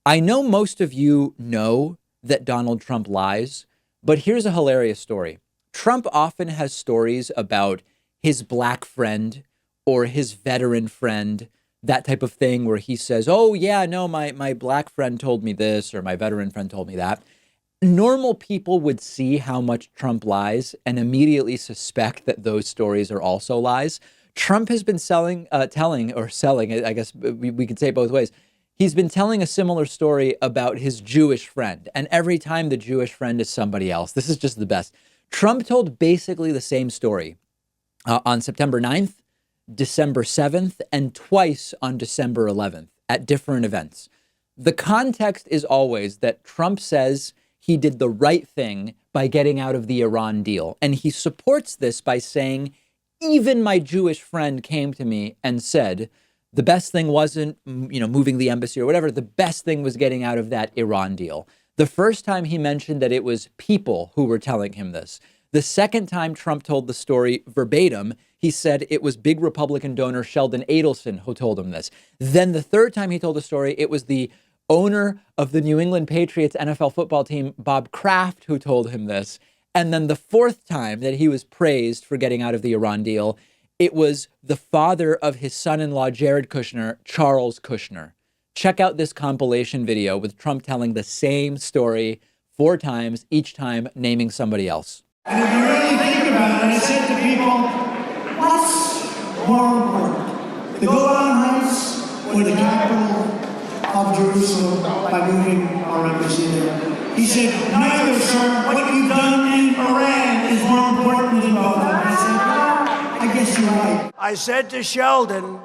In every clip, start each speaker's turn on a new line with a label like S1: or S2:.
S1: I know most of you know that Donald Trump lies, but here's a hilarious story. Trump often has stories about his black friend or his veteran friend, that type of thing, where he says, "Oh, yeah, no, my black friend told me this, or my veteran friend told me that." Normal people would see how much Trump lies and immediately suspect that those stories are also lies. Trump has been telling, or selling, I guess we could say it both ways. He's been telling a similar story about his Jewish friend. And every time the Jewish friend is somebody else, this is just the best. Trump told basically the same story on September 9th, December 7th, and twice on December 11th at different events. The context is always that Trump says he did the right thing by getting out of the Iran deal. And he supports this by saying, even my Jewish friend came to me and said, the best thing wasn't, moving the embassy or whatever. The best thing was getting out of that Iran deal. The first time he mentioned that it was people who were telling him this. The second time Trump told the story verbatim, he said it was big Republican donor Sheldon Adelson who told him this. Then the third time he told the story, it was the owner of the New England Patriots NFL football team, Bob Kraft, who told him this. And then the fourth time that he was praised for getting out of the Iran deal, it was the father of his son-in-law, Jared Kushner, Charles Kushner. Check out this compilation video with Trump telling the same story 4 times, each time naming somebody else.
S2: And if you really think about it, I said to people, what's more important, the Golan Heights or the capital of Jerusalem by moving our embassy there? He said, neither, sir. What you've done in Iran is more important than both. I said, well, I guess you're right. I said to Sheldon,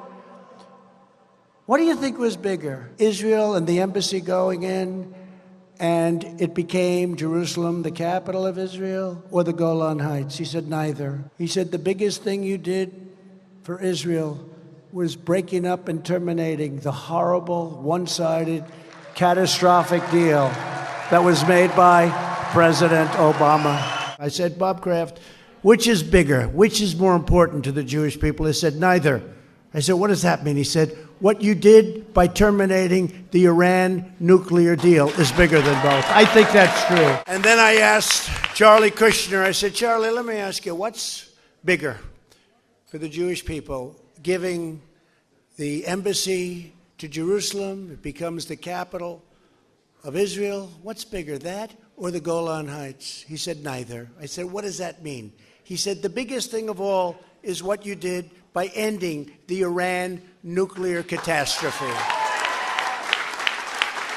S2: what do you think was bigger, Israel and the embassy going in, and it became Jerusalem, the capital of Israel, or the Golan Heights? He said, neither. He said, the biggest thing you did for Israel was breaking up and terminating the horrible, one-sided, catastrophic deal that was made by President Obama. I said, Bob Kraft, which is bigger? Which is more important to the Jewish people? He said, neither. I said, what does that mean? He said, what you did by terminating the Iran nuclear deal is bigger than both. I think that's true. And then I asked Charlie Kushner, I said, Charlie, let me ask you, what's bigger for the Jewish people? Giving the embassy to Jerusalem, it becomes the capital of Israel. What's bigger, that or the Golan Heights? He said, neither. I said, what does that mean? He said, the biggest thing of all is what you did by ending the Iran nuclear catastrophe.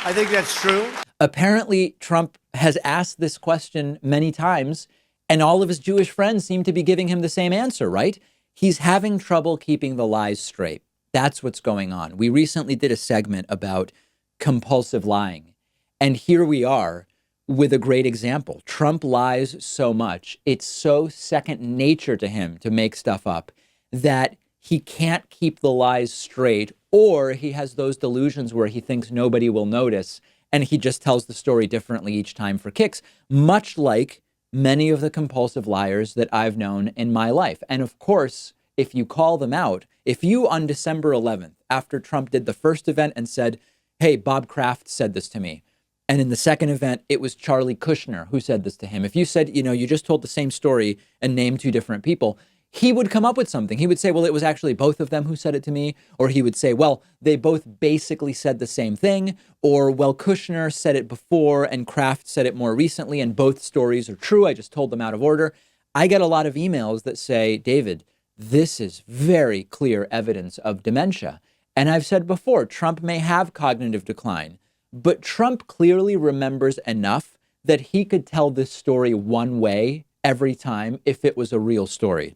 S2: I think that's true.
S1: Apparently, Trump has asked this question many times, and all of his Jewish friends seem to be giving him the same answer, right? He's having trouble keeping the lies straight. That's what's going on. We recently did a segment about compulsive lying, and here we are with a great example. Trump lies so much. It's so second nature to him to make stuff up that he can't keep the lies straight, or he has those delusions where he thinks nobody will notice, and he just tells the story differently each time for kicks, much like many of the compulsive liars that I've known in my life. And of course, if you call them out, if you on December 11th, after Trump did the first event and said, hey, Bob Kraft said this to me, and in the second event, it was Charlie Kushner who said this to him. If you said, you just told the same story and named 2 different people, he would come up with something. He would say, well, it was actually both of them who said it to me. Or he would say, well, they both basically said the same thing. Or, well, Kushner said it before and Kraft said it more recently, and both stories are true. I just told them out of order. I get a lot of emails that say, David, this is very clear evidence of dementia. And I've said before, Trump may have cognitive decline, but Trump clearly remembers enough that he could tell this story one way every time if it was a real story.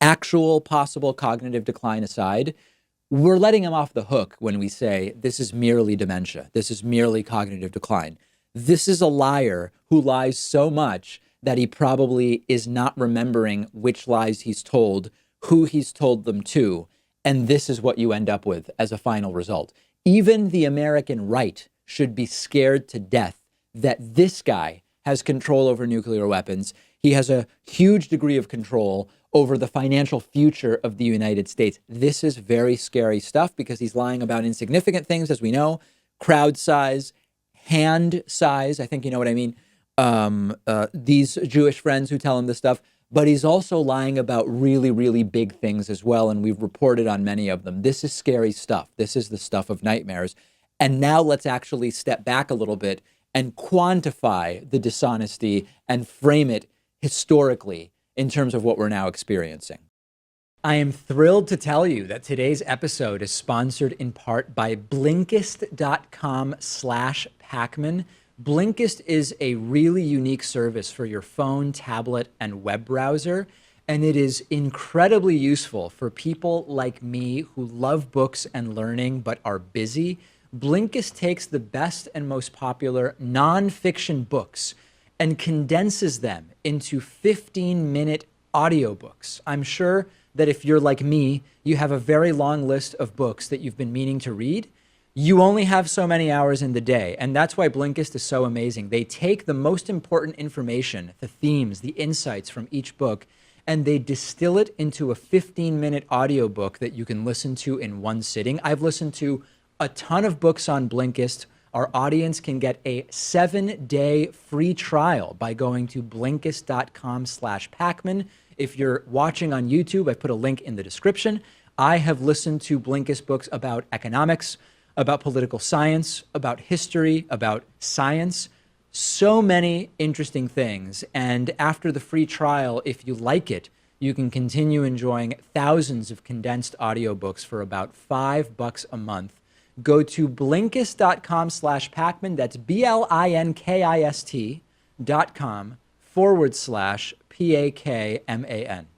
S1: Actual possible cognitive decline aside, we're letting him off the hook when we say this is merely dementia. This is merely cognitive decline. This is a liar who lies so much that he probably is not remembering which lies he's told, who he's told them to. And this is what you end up with as a final result. Even the American right should be scared to death that this guy has control over nuclear weapons. He has a huge degree of control over the financial future of the United States. This is very scary stuff because he's lying about insignificant things, as we know, crowd size, hand size. I think you know what I mean. These Jewish friends who tell him this stuff, but he's also lying about really, really big things as well. And we've reported on many of them. This is scary stuff. This is the stuff of nightmares. And now let's actually step back a little bit and quantify the dishonesty and frame it historically in terms of what we're now experiencing. I am thrilled to tell you that today's episode is sponsored in part by Blinkist.com/Pakman. Blinkist is a really unique service for your phone, tablet, and web browser, and it is incredibly useful for people like me who love books and learning but are busy. Blinkist takes the best and most popular nonfiction books and condenses them into 15-minute audiobooks. I'm sure that if you're like me, you have a very long list of books that you've been meaning to read. You only have so many hours in the day, and that's why Blinkist is so amazing. They take the most important information, the themes, the insights from each book, and they distill it into a 15-minute audiobook that you can listen to in one sitting. I've listened to a ton of books on Blinkist. Our audience can get a 7-day free trial by going to Blinkist.com/Pakman. If you're watching on YouTube, I put a link in the description. I have listened to Blinkist books about economics, about political science, about history, about science, so many interesting things. And after the free trial, if you like it, you can continue enjoying thousands of condensed audiobooks for about $5 a month. Go to Blinkist.com/Pakman. That's BLINKIST.com/PAKMAN.